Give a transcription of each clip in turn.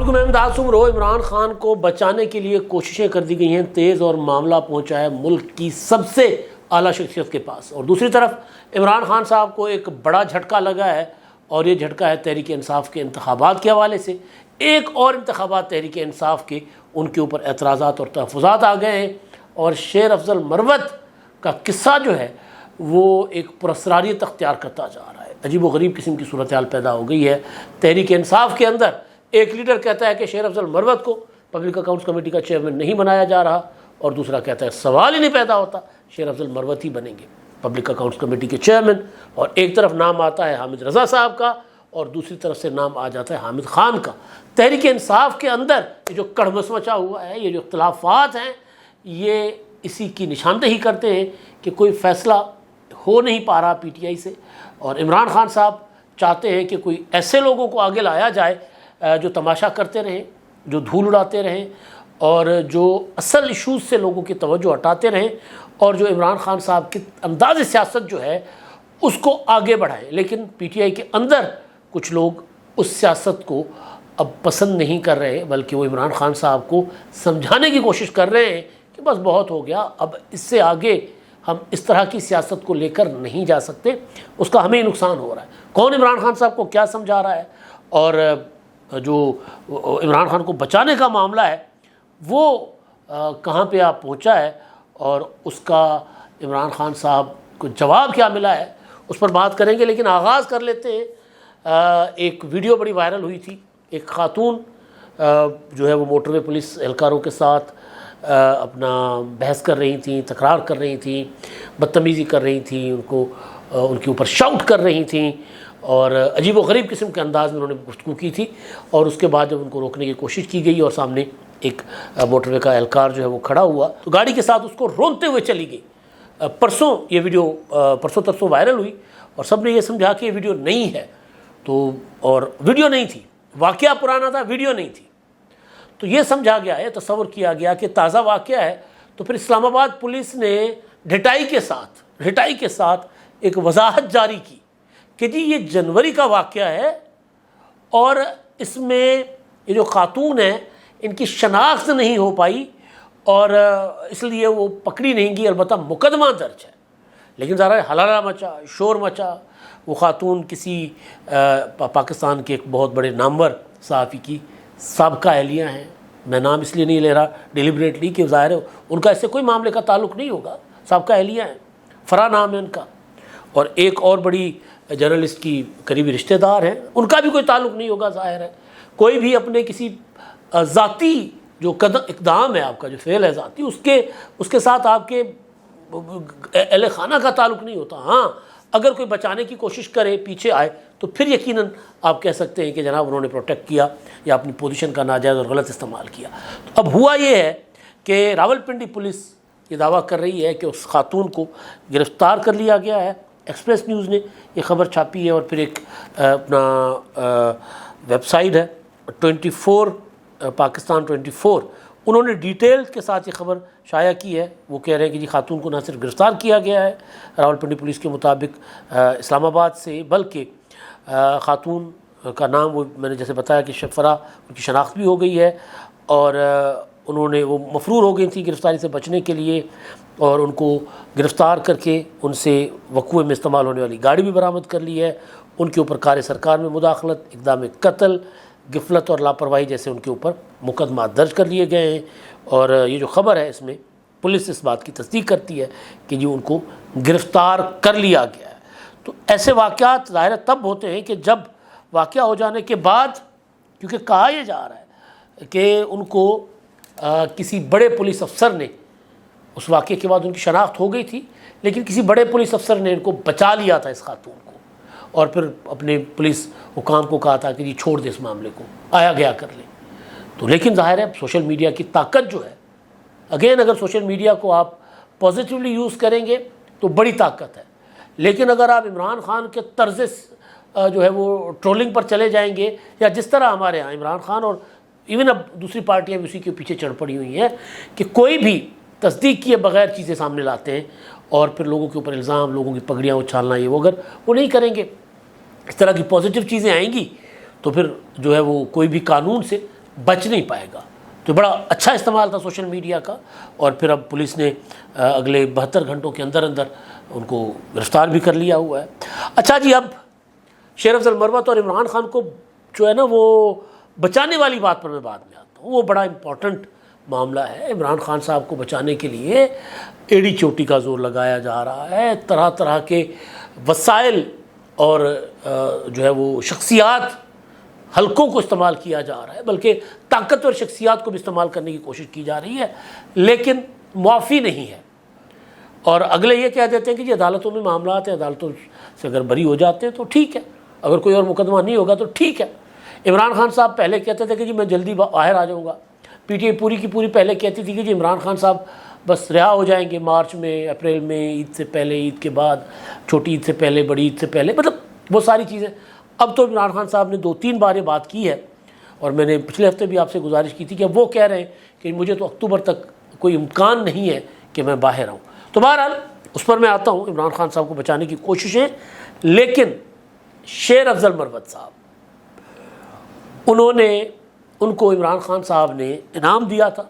علیکم، میں امداد سمرو۔ عمران خان کو بچانے کے لیے کوششیں کر دی گئی ہیں تیز اور معاملہ پہنچا ہے ملک کی سب سے اعلیٰ شخصیت کے پاس، اور دوسری طرف عمران خان صاحب کو ایک بڑا جھٹکا لگا ہے، اور یہ جھٹکا ہے تحریک انصاف کے انتخابات کے حوالے سے۔ ایک اور انتخابات تحریک انصاف کے ان کے اوپر اعتراضات اور تحفظات آ گئے ہیں، اور شیر افضل مروت کا قصہ جو ہے وہ ایک پراسراریت اختیار کرتا جا رہا ہے۔ عجیب و غریب قسم کی صورتحال پیدا ہو گئی ہے تحریک انصاف کے اندر۔ ایک لیڈر کہتا ہے کہ شیر افضل مروت کو پبلک اکاؤنٹس کمیٹی کا چیئرمین نہیں بنایا جا رہا، اور دوسرا کہتا ہے سوال ہی نہیں پیدا ہوتا، شیر افضل مروت ہی بنیں گے پبلک اکاؤنٹس کمیٹی کے چیئرمین۔ اور ایک طرف نام آتا ہے حامد رضا صاحب کا، اور دوسری طرف سے نام آ جاتا ہے حامد خان کا۔ تحریک انصاف کے اندر یہ جو کڑمس مچا ہوا ہے، یہ جو اختلافات ہیں، یہ اسی کی نشاندہی کرتے ہیں کہ کوئی فیصلہ ہو نہیں پا رہا پی ٹی آئی سے، اور عمران خان صاحب چاہتے ہیں کہ کوئی ایسے لوگوں کو آگے لایا جائے جو تماشا کرتے رہیں، جو دھول اڑاتے رہیں، اور جو اصل ایشوز سے لوگوں کی توجہ ہٹاتے رہیں، اور جو عمران خان صاحب کی انداز سیاست جو ہے اس کو آگے بڑھائیں۔ لیکن پی ٹی آئی کے اندر کچھ لوگ اس سیاست کو اب پسند نہیں کر رہے، بلکہ وہ عمران خان صاحب کو سمجھانے کی کوشش کر رہے ہیں کہ بس بہت ہو گیا، اب اس سے آگے ہم اس طرح کی سیاست کو لے کر نہیں جا سکتے، اس کا ہمیں نقصان ہو رہا ہے۔ کون عمران خان صاحب کو کیا سمجھا رہا ہے، اور جو عمران خان کو بچانے کا معاملہ ہے وہ کہاں پہ آپ پہنچا ہے، اور اس کا عمران خان صاحب کو جواب کیا ملا ہے، اس پر بات کریں گے۔ لیکن آغاز کر لیتے ہیں، ایک ویڈیو بڑی وائرل ہوئی تھی، ایک خاتون جو ہے وہ موٹر وے پولیس اہلکاروں کے ساتھ اپنا بحث کر رہی تھیں، تکرار کر رہی تھیں، بدتمیزی کر رہی تھیں، ان کے اوپر شاؤٹ کر رہی تھیں، اور عجیب و غریب قسم کے انداز میں انہوں نے گفتگو کی تھی۔ اور اس کے بعد جب ان کو روکنے کی کوشش کی گئی اور سامنے ایک موٹر وے کا اہلکار جو ہے وہ کھڑا ہوا، تو گاڑی کے ساتھ اس کو رونتے ہوئے چلی گئی۔ پرسوں یہ ویڈیو پرسوں ترسوں وائرل ہوئی، اور سب نے یہ سمجھا کہ یہ ویڈیو نہیں ہے، تو اور ویڈیو نہیں تھی، واقعہ پرانا تھا، ویڈیو نہیں تھی، تو یہ سمجھا گیا ہے، تصور کیا گیا کہ تازہ واقعہ ہے۔ تو پھر اسلام آباد پولیس نے ڈٹائی کے ساتھ ایک وضاحت جاری کی کہ جی یہ جنوری کا واقعہ ہے، اور اس میں یہ جو خاتون ہیں ان کی شناخت نہیں ہو پائی، اور اس لیے وہ پکڑی نہیں گئی، البتہ مقدمہ درج ہے۔ لیکن ظاہر ہے ہلالہ مچا، شور مچا۔ وہ خاتون کسی پاکستان کے ایک بہت بڑے نامور صحافی کی سابقہ اہلیہ ہیں، میں نام اس لیے نہیں لے رہا ڈیلیبریٹلی کہ ظاہر ہے ان کا اس سے کوئی معاملے کا تعلق نہیں ہوگا، سابقہ اہلیہ ہیں، فرا نام ہے ان کا، اور ایک اور بڑی جرنلسٹ کی قریبی رشتہ دار ہیں، ان کا بھی کوئی تعلق نہیں ہوگا۔ ظاہر ہے کوئی بھی اپنے کسی ذاتی جو اقدام ہے، آپ کا جو فعل ہے ذاتی، اس کے ساتھ آپ کے اہل خانہ کا تعلق نہیں ہوتا۔ ہاں اگر کوئی بچانے کی کوشش کرے، پیچھے آئے، تو پھر یقیناً آپ کہہ سکتے ہیں کہ جناب انہوں نے پروٹیکٹ کیا یا اپنی پوزیشن کا ناجائز اور غلط استعمال کیا۔ تو اب ہوا یہ ہے کہ راولپنڈی پولیس یہ دعویٰ کر رہی ہے کہ اس خاتون کو گرفتار کر لیا گیا ہے۔ ایکسپریس نیوز نے یہ خبر چھاپی ہے، اور پھر ایک اپنا ویب سائٹ ہے 24 پاکستان 24، انہوں نے ڈیٹیل کے ساتھ یہ خبر شائع کی ہے۔ وہ کہہ رہے ہیں کہ جی خاتون کو نہ صرف گرفتار کیا گیا ہے راولپنڈی پولیس کے مطابق اسلام آباد سے، بلکہ خاتون کا نام وہ میں نے جیسے بتایا کہ شفرا، ان کی شناخت بھی ہو گئی ہے، اور وہ مفرور ہو گئی تھی گرفتاری سے بچنے کے لیے، اور ان کو گرفتار کر کے ان سے وقوع میں استعمال ہونے والی گاڑی بھی برآمد کر لی ہے۔ ان کے اوپر کار سرکار میں مداخلت، اقدام قتل، غفلت اور لاپرواہی جیسے ان کے اوپر مقدمات درج کر لیے گئے ہیں۔ اور یہ جو خبر ہے اس میں پولیس اس بات کی تصدیق کرتی ہے کہ جی ان کو گرفتار کر لیا گیا ہے۔ تو ایسے واقعات ظاہر تب ہوتے ہیں کہ جب واقعہ ہو جانے کے بعد، کیونکہ کہا یہ جا رہا ہے کہ ان کو کسی بڑے پولیس افسر نے، اس واقعے کے بعد ان کی شناخت ہو گئی تھی، لیکن کسی بڑے پولیس افسر نے ان کو بچا لیا تھا اس خاتون کو، اور پھر اپنے پولیس حکام کو کہا تھا کہ جی چھوڑ دے اس معاملے کو، آیا گیا کر لیں۔ تو لیکن ظاہر ہے سوشل میڈیا کی طاقت جو ہے، اگین اگر سوشل میڈیا کو آپ پازیٹیولی یوز کریں گے تو بڑی طاقت ہے، لیکن اگر آپ عمران خان کے طرز جو ہے وہ ٹرولنگ پر چلے جائیں گے، یا جس طرح ہمارے ہاں عمران خان اور ایون اب دوسری پارٹیاں بھی اسی کے پیچھے چڑھ پڑی ہوئی ہیں کہ کوئی بھی تصدیق کیے بغیر چیزیں سامنے لاتے ہیں، اور پھر لوگوں کے اوپر الزام، لوگوں کی پگڑیاں اچھالنا، یہ وہ اگر وہ نہیں کریں گے، اس طرح کی پازیٹیو چیزیں آئیں گی، تو پھر جو ہے وہ کوئی بھی قانون سے بچ نہیں پائے گا۔ تو بڑا اچھا استعمال تھا سوشل میڈیا کا، اور پھر اب پولیس نے اگلے 72 گھنٹوں کے اندر ان کو گرفتار بھی کر لیا ہوا ہے۔ اچھا جی، اب شیر افضل مروت اور عمران خان کو جو ہے نا وہ بچانے والی بات پر میں بعد میں آتا ہوں، وہ بڑا امپورٹنٹ معاملہ ہے۔ عمران خان صاحب کو بچانے کے لیے ایڑی چوٹی کا زور لگایا جا رہا ہے، طرح طرح کے وسائل اور جو ہے وہ شخصیات حلقوں کو استعمال کیا جا رہا ہے، بلکہ طاقتور شخصیات کو بھی استعمال کرنے کی کوشش کی جا رہی ہے، لیکن معافی نہیں ہے۔ اور اگلے یہ کہہ دیتے ہیں کہ جی عدالتوں میں معاملات ہیں، عدالتوں سے اگر بری ہو جاتے ہیں تو ٹھیک ہے، اگر کوئی اور مقدمہ نہیں ہوگا تو ٹھیک ہے۔ عمران خان صاحب پہلے کہتے تھے کہ جی میں جلدی باہر آ جاؤں گا، پی ٹی آئی پوری کی پوری پہلے کہتی تھی کہ جی عمران خان صاحب بس رہا ہو جائیں گے مارچ میں، اپریل میں، عید سے پہلے، عید کے بعد، چھوٹی عید سے پہلے، بڑی عید سے پہلے، مطلب وہ ساری چیزیں۔ اب تو عمران خان صاحب نے 2-3 بار یہ بات کی ہے، اور میں نے پچھلے ہفتے بھی آپ سے گزارش کی تھی کہ وہ کہہ رہے ہیں کہ مجھے تو اکتوبر تک کوئی امکان نہیں ہے کہ میں باہر آؤں۔ تو بہرحال اس پر میں آتا ہوں، عمران خان صاحب کو بچانے کی کوششیں، لیکن شیر افضل مروت صاحب ان کو عمران خان صاحب نے انعام دیا تھا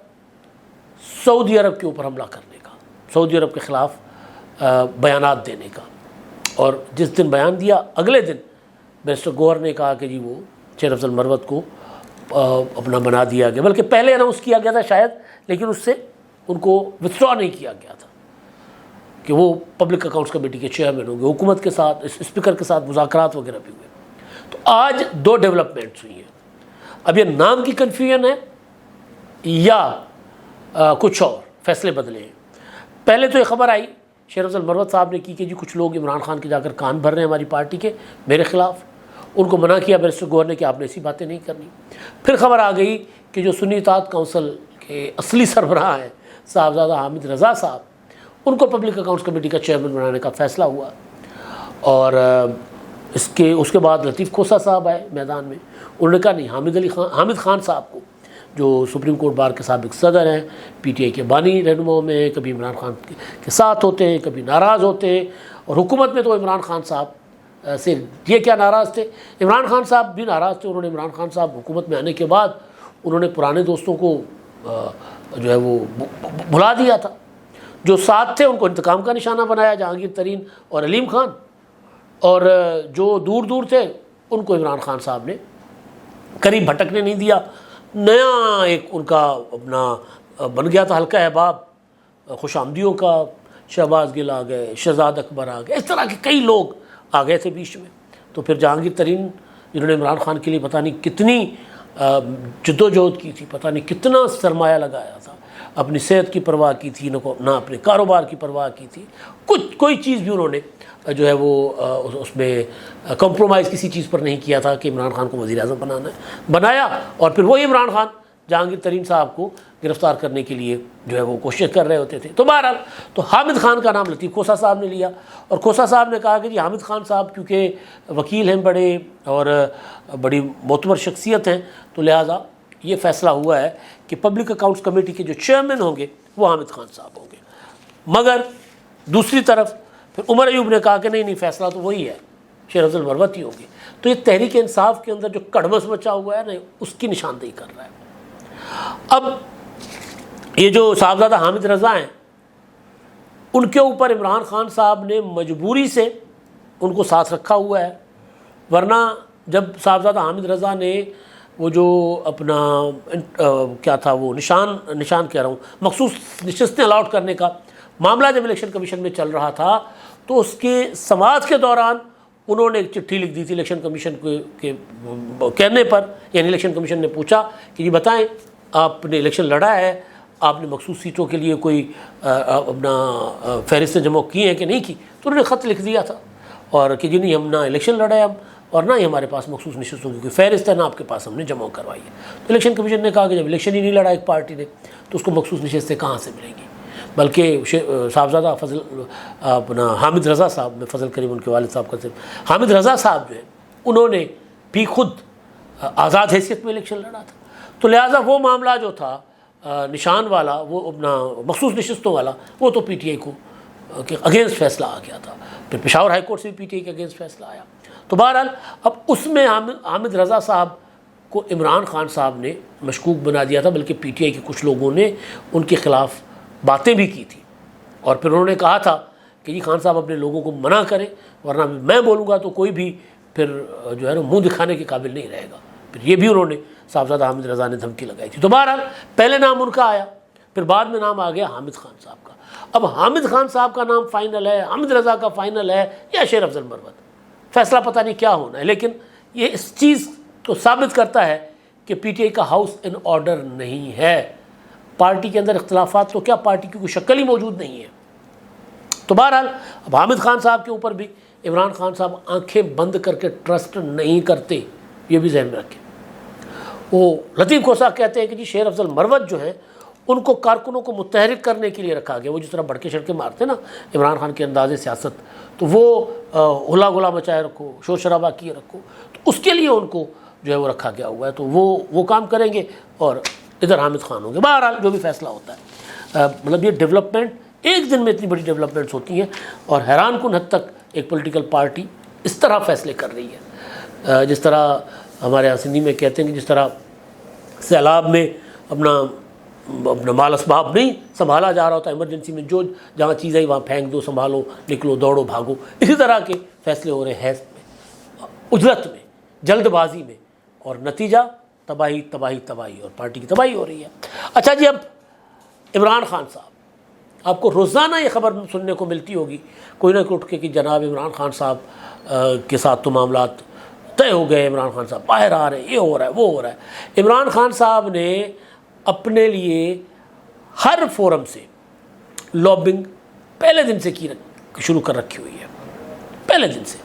سعودی عرب کے اوپر حملہ کرنے کا، سعودی عرب کے خلاف بیانات دینے کا، اور جس دن بیان دیا اگلے دن بیرسٹر گوہر نے کہا کہ جی وہ شیر افضل مروت کو اپنا بنا دیا گیا، بلکہ پہلے اناؤنس کیا گیا تھا شاید، لیکن اس سے ان کو وتھڈرا نہیں کیا گیا تھا کہ وہ پبلک اکاؤنٹس کمیٹی کے چیئرمین ہوں گے۔ حکومت کے ساتھ، اسپیکر کے ساتھ مذاکرات وغیرہ بھی ہوئے۔ تو آج 2 ڈیولپمنٹس ہوئی ہیں، اب یہ نام کی کنفیوژن ہے یا کچھ اور فیصلے بدلے ہیں۔ پہلے تو یہ خبر آئی شیر افضل مروت صاحب نے کی کہ جی کچھ لوگ عمران خان کے جا کر کان بھر رہے ہیں ہماری پارٹی کے میرے خلاف، ان کو منع کیا بیرسٹر گوہر نے کہ آپ نے ایسی باتیں نہیں کرنی۔ پھر خبر آ گئی کہ جو سنی اطاعت کونسل کے اصلی سربراہ ہیں صاحبزادہ حامد رضا صاحب، ان کو پبلک اکاؤنٹس کمیٹی کا چیئرمین بنانے کا فیصلہ ہوا، اور اس کے بعد لطیف کھوسہ صاحب آئے میدان میں، انہوں نے کہا نہیں، حامد خان صاحب کو جو سپریم کورٹ بار کے سابق صدر ہیں، پی ٹی آئی کے بانی رہنماؤں میں، کبھی عمران خان کے ساتھ ہوتے ہیں، کبھی ناراض ہوتے ہیں، اور حکومت میں تو عمران خان صاحب سے یہ کیا ناراض تھے، عمران خان صاحب بھی ناراض تھے۔ انہوں نے عمران خان صاحب حکومت میں آنے کے بعد انہوں نے پرانے دوستوں کو جو ہے وہ بھلا دیا تھا، جو ساتھ تھے ان کو انتقام کا نشانہ بنایا، جہانگیر ترین اور علیم خان، اور جو دور دور تھے ان کو عمران خان صاحب نے قریب بھٹکنے نہیں دیا۔ نیا ایک ان کا اپنا بن گیا تھا حلقہ احباب خوش آمدیوں کا، شہباز گل آ گئے، شہزاد اکبر آ گئے، اس طرح کے کئی لوگ آ گئے تھے بیچ میں۔ تو پھر جہانگیر ترین جنہوں نے عمران خان کے لیے پتہ نہیں کتنی جدوجہد کی تھی، پتہ نہیں کتنا سرمایہ لگایا تھا، اپنی صحت کی پرواہ کی تھی، نہ اپنے کاروبار کی پرواہ کی تھی، کوئی چیز بھی انہوں نے جو ہے وہ اس میں کمپرومائز کسی چیز پر نہیں کیا تھا کہ عمران خان کو وزیر اعظم بنایا، اور پھر وہی عمران خان جہانگیر ترین صاحب کو گرفتار کرنے کے لیے جو ہے وہ کوشش کر رہے ہوتے تھے۔ تو بہرحال تو حامد خان کا نام لطیف کھوسہ صاحب نے لیا، اور کھوسہ صاحب نے کہا کہ جی حامد خان صاحب کیونکہ وکیل ہیں بڑے اور بڑی معتبر شخصیت ہیں، تو لہٰذا یہ فیصلہ ہوا ہے کہ پبلک اکاؤنٹس کمیٹی کے جو چیئرمین ہوں گے وہ حامد خان صاحب ہوں گے۔ مگر دوسری طرف پھر عمر ایوب نے کہا کہ نہیں فیصلہ تو وہی ہے، شیر افضل مروت ہی ہوں گے۔ تو یہ تحریک انصاف کے اندر جو کڑمس مچا ہوا ہے نا، اس کی نشاندہی کر رہا ہے۔ اب یہ جو صاحبزادہ حامد رضا ہیں، ان کے اوپر عمران خان صاحب نے مجبوری سے ان کو ساتھ رکھا ہوا ہے، ورنہ جب صاحبزادہ حامد رضا نے وہ جو اپنا کیا تھا وہ نشان کہہ رہا ہوں مخصوص نشستیں الاٹ کرنے کا معاملہ جب الیکشن کمیشن میں چل رہا تھا، تو اس کے سماعت کے دوران انہوں نے ایک چٹھی لکھ دی تھی الیکشن کمیشن کے کہنے پر، یعنی الیکشن کمیشن نے پوچھا کہ جی بتائیں آپ نے الیکشن لڑا ہے، آپ نے مخصوص سیٹوں کے لیے کوئی اپنا فہرستیں جمع کی ہیں کہ نہیں کی، تو انہوں نے خط لکھ دیا تھا اور کہ جی نہیں ہم نہ الیکشن لڑے ہم، اور نہ ہی ہمارے پاس مخصوص نشستوں کی کوئی فہرست ہے، نہ آپ کے پاس ہم نے جمع کروائی ہے۔ تو الیکشن کمیشن نے کہا کہ جب الیکشن ہی نہیں لڑا ایک پارٹی نے تو اس کو مخصوص نشستیں کہاں سے ملیں گی، بلکہ صاحبزادہ اپنا حامد رضا صاحب، میں فضل کریم ان کے والد صاحب کا حامد رضا صاحب جو ہے انہوں نے بھی خود آزاد حیثیت میں الیکشن لڑا تھا، تو لہٰذا وہ معاملہ جو تھا نشان والا، وہ اپنا مخصوص نشستوں والا، وہ تو پی ٹی آئی کو کے اگینسٹ فیصلہ آ گیا تھا، پھر پشاور ہائی کورٹ سے بھی پی ٹی آئی کے اگینسٹ فیصلہ آیا۔ تو بہرحال اب اس میں حامد رضا صاحب کو عمران خان صاحب نے مشکوک بنا دیا تھا، بلکہ پی ٹی آئی کے کچھ لوگوں نے ان کے خلاف باتیں بھی کی تھی، اور پھر انہوں نے کہا تھا کہ جی خان صاحب اپنے لوگوں کو منع کریں، ورنہ میں بولوں گا تو کوئی بھی پھر جو ہے نا منہ دکھانے کے قابل نہیں رہے گا۔ پھر یہ بھی انہوں نے صاحبزادہ حامد رضا نے دھمکی لگائی تھی۔ تو بہرحال پہلے نام ان کا آیا، پھر بعد میں نام آ گیا حامد خان صاحب کا۔ اب حامد خان صاحب کا نام فائنل ہے، حامد رضا کا فائنل ہے، یا شیر افضل مروت، فیصلہ پتہ نہیں کیا ہونا ہے، لیکن یہ اس چیز کو ثابت کرتا ہے کہ پی ٹی آئی کا ہاؤس ان آرڈر نہیں ہے۔ پارٹی کے اندر اختلافات تو کیا، پارٹی کی کوئی شکل ہی موجود نہیں ہے۔ تو بہرحال اب حامد خان صاحب کے اوپر بھی عمران خان صاحب آنکھیں بند کر کے ٹرسٹ نہیں کرتے، یہ بھی ذہن میں رکھیں۔ وہ لطیف کھوسہ کہتے ہیں کہ جی شیر افضل مروت جو ہیں ان کو کارکنوں کو متحرک کرنے کے لیے رکھا گیا، وہ جس طرح بڑکے شڑکے مارتے نا عمران خان کے انداز سیاست، تو وہ ہلا گلا مچائے رکھو، شور شرابہ کیے رکھو، تو اس کے لیے ان کو جو ہے وہ رکھا گیا ہوا ہے، تو وہ کام کریں گے اور ادھر حامد خان ہوں گے۔ بہرحال جو بھی فیصلہ ہوتا ہے، مطلب یہ ڈیولپمنٹ ایک دن میں اتنی بڑی ڈیولپمنٹس ہوتی ہیں، اور حیران کن حد تک ایک پولیٹیکل پارٹی اس طرح فیصلے کر رہی ہے۔ جس طرح ہمارے یہاں سندھی میں کہتے ہیں کہ جس طرح سیلاب میں اپنا مال اسباب نہیں سنبھالا جا رہا ہوتا، ایمرجنسی میں جو جہاں چیز آئی وہاں پھینک دو، سنبھالو، نکلو، دوڑو، بھاگو، اسی طرح کے فیصلے ہو رہے ہیں اجرت میں، جلد بازی میں، اور نتیجہ تباہی تباہی تباہی، اور پارٹی کی تباہی ہو رہی ہے۔ اچھا جی، اب عمران خان صاحب، آپ کو روزانہ یہ خبر سننے کو ملتی ہوگی کوئی نہ کوئی اٹھ کے کہ جناب عمران خان صاحب کے ساتھ تو معاملات طے ہو گئے، عمران خان صاحب باہر آ رہے ہیں، یہ ہو رہا ہے، وہ ہو رہا ہے۔ عمران خان صاحب نے اپنے لیے ہر فورم سے لابنگ پہلے دن سے شروع کر رکھی ہوئی ہے، پہلے دن سے۔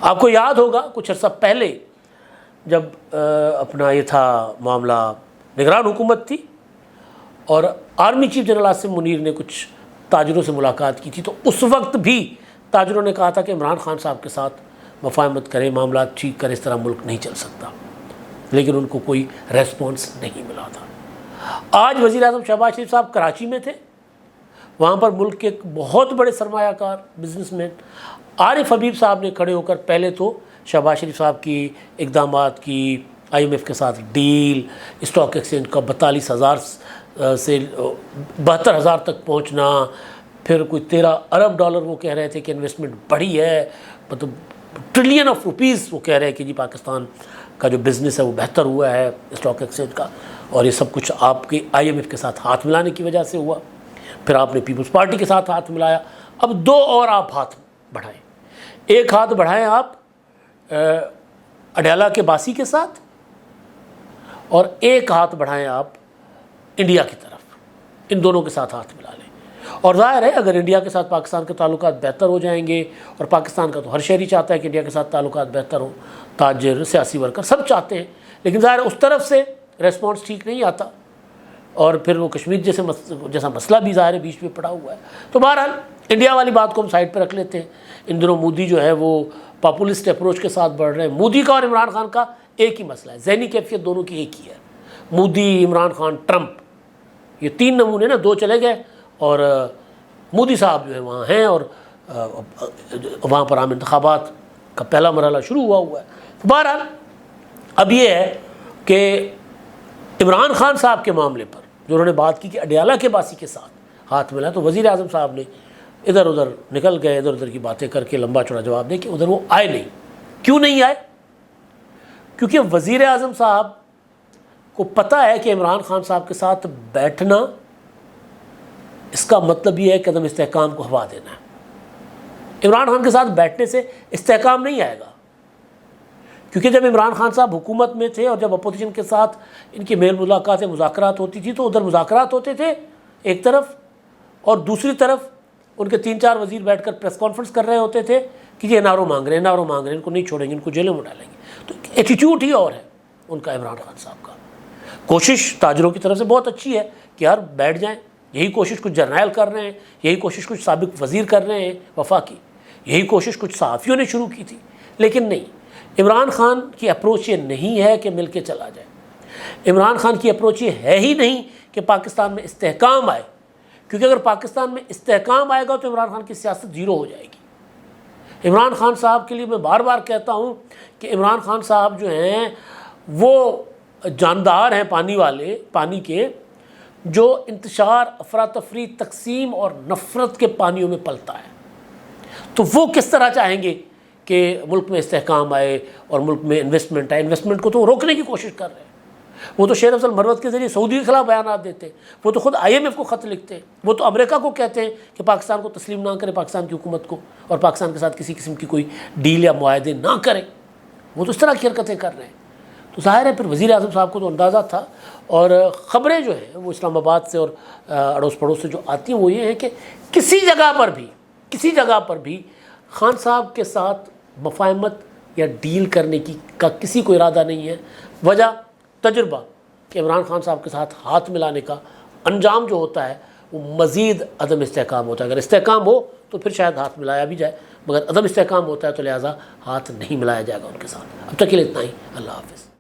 آپ کو یاد ہوگا کچھ عرصہ پہلے جب اپنا یہ تھا معاملہ، نگران حکومت تھی اور army chief general Asim Munir نے کچھ تاجروں سے ملاقات کی تھی، تو اس وقت بھی تاجروں نے کہا تھا کہ عمران خان صاحب کے ساتھ مفاہمت کریں، معاملات ٹھیک کریں، اس طرح ملک نہیں چل سکتا، لیکن ان کو کوئی ریسپانس نہیں ملا تھا۔ آج وزیر اعظم شہباز شریف صاحب کراچی میں تھے، وہاں پر ملک کے ایک بہت بڑے سرمایہ کار بزنس مین عارف حبیب صاحب نے کھڑے ہو کر پہلے تو شہباز شریف صاحب کی اقدامات کی، آئی ایم ایف کے ساتھ ڈیل، اسٹاک ایکسچینج کا 42,000 سے 72,000 تک پہنچنا، پھر کوئی 13 ارب ڈالر وہ کہہ رہے تھے کہ انویسٹمنٹ بڑھی ہے، مطلب ٹریلین آف روپیز وہ کہہ رہے ہیں کہ جی پاکستان کا جو بزنس ہے وہ بہتر ہوا ہے اسٹاک ایکسچینج کا، اور یہ سب کچھ آپ کے آئی ایم ایف کے ساتھ ہاتھ ملانے کی وجہ سے ہوا۔ پھر آپ نے پیپلز پارٹی کے ساتھ ہاتھ ملایا، اب دو اور آپ ہاتھ بڑھائیں، ایک ہاتھ بڑھائیں آپ اڈیالہ کے باسی کے ساتھ، اور ایک ہاتھ بڑھائیں آپ انڈیا کی طرف، ان دونوں کے ساتھ ہاتھ ملا لیں۔ اور ظاہر ہے اگر انڈیا کے ساتھ پاکستان کے تعلقات بہتر ہو جائیں گے، اور پاکستان کا تو ہر شہری چاہتا ہے کہ انڈیا کے ساتھ تعلقات بہتر ہوں، تاجر، سیاسی ورکر سب چاہتے ہیں، لیکن ظاہر ہے اس طرف سے ریسپانس ٹھیک نہیں آتا، اور پھر وہ کشمیر جیسا مسئلہ بھی ظاہر ہے بیچ میں پڑا ہوا ہے۔ تو بہرحال انڈیا والی بات کو ہم سائڈ پہ رکھ لیتے ہیں۔ ان دنوں مودی جو ہے وہ پاپولسٹ اپروچ کے ساتھ بڑھ رہے ہیں۔ مودی کا اور عمران خان کا ایک ہی مسئلہ ہے، ذہنی کیفیت دونوں کی ایک ہی ہے، مودی، عمران خان، ٹرمپ، یہ تین نمونے نا، دو چلے گئے اور مودی صاحب جو ہے وہاں ہیں، اور وہاں پر عام انتخابات کا پہلا مرحلہ شروع ہوا ہے۔ بہرحال اب یہ ہے کہ عمران خان صاحب کے معاملے پر جو انہوں نے بات کی کہ اڈیالہ کے باسی کے ساتھ ہاتھ ملا، تو وزیر اعظم صاحب نے ادھر ادھر نکل گئے، ادھر ادھر کی باتیں کر کے لمبا چوڑا جواب دے کہ ادھر وہ آئے نہیں۔ کیوں نہیں آئے؟ کیونکہ وزیر اعظم صاحب کو پتہ ہے کہ عمران خان صاحب کے ساتھ بیٹھنا اس کا مطلب یہ ہے کہ عدم استحکام کو ہوا دینا ہے۔ عمران خان کے ساتھ بیٹھنے سے استحکام نہیں آئے گا، کیونکہ جب عمران خان صاحب حکومت میں تھے اور جب اپوزیشن کے ساتھ ان کی میل ملاقاتیں، مذاکرات ہوتی تھی، تو ادھر مذاکرات ہوتے تھے ایک طرف، اور دوسری طرف ان کے 3-4 وزیر بیٹھ کر پریس کانفرنس کر رہے ہوتے تھے کہ یہ NRO مانگ رہے ہیں، NRO مانگ رہے ہیں، ان کو نہیں چھوڑیں گے، ان کو جیلوں میں ڈالیں گے۔ تو ایٹیٹیوڈ ہی اور ہے ان کا عمران خان صاحب کا۔ کوشش تاجروں کی طرف سے بہت اچھی ہے کہ یار بیٹھ جائیں، یہی کوشش کچھ جرنیل کر رہے ہیں، یہی کوشش کچھ سابق وزیر کر رہے ہیں وفاقی، یہی کوشش کچھ صحافیوں نے شروع کی تھی، لیکن نہیں، عمران خان کی اپروچ یہ نہیں ہے کہ مل کے چلا جائے۔ عمران خان کی اپروچ یہ ہے ہی نہیں کہ پاکستان میں استحکام آئے، کیونکہ اگر پاکستان میں استحکام آئے گا تو عمران خان کی سیاست زیرو ہو جائے گی۔ عمران خان صاحب کے لیے میں بار بار کہتا ہوں کہ عمران خان صاحب جو ہیں وہ جاندار ہیں پانی کے، جو انتشار، افراتفری، تقسیم اور نفرت کے پانیوں میں پلتا ہے، تو وہ کس طرح چاہیں گے کہ ملک میں استحکام آئے اور ملک میں انویسٹمنٹ آئے؟ انویسٹمنٹ کو تو وہ روکنے کی کوشش کر رہے ہیں۔ وہ تو شیر افضل مروت کے ذریعے سعودی کے خلاف بیانات دیتے ہیں، وہ تو خود IMF کو خط لکھتے ہیں، وہ تو امریکہ کو کہتے ہیں کہ پاکستان کو تسلیم نہ کرے، پاکستان کی حکومت کو، اور پاکستان کے ساتھ کسی قسم کی کوئی ڈیل یا معاہدے نہ کرے۔ وہ تو اس طرح کی حرکتیں کر رہے ہیں۔ تو ظاہر ہے پھر وزیر اعظم صاحب کو تو اندازہ تھا، اور خبریں جو ہیں وہ اسلام آباد سے اور اڑوس پڑوس سے جو آتی ہیں وہ یہ ہیں کہ کسی جگہ پر بھی خان صاحب کے ساتھ مفاہمت یا ڈیل کرنے کا کسی کو ارادہ نہیں ہے۔ وجہ تجربہ کہ عمران خان صاحب کے ساتھ ہاتھ ملانے کا انجام جو ہوتا ہے وہ مزید عدم استحکام ہوتا ہے۔ اگر استحکام ہو تو پھر شاید ہاتھ ملایا بھی جائے، مگر عدم استحکام ہوتا ہے تو لہٰذا ہاتھ نہیں ملایا جائے گا ان کے ساتھ۔ اب تک کے لیے اتنا ہی، اللہ حافظ۔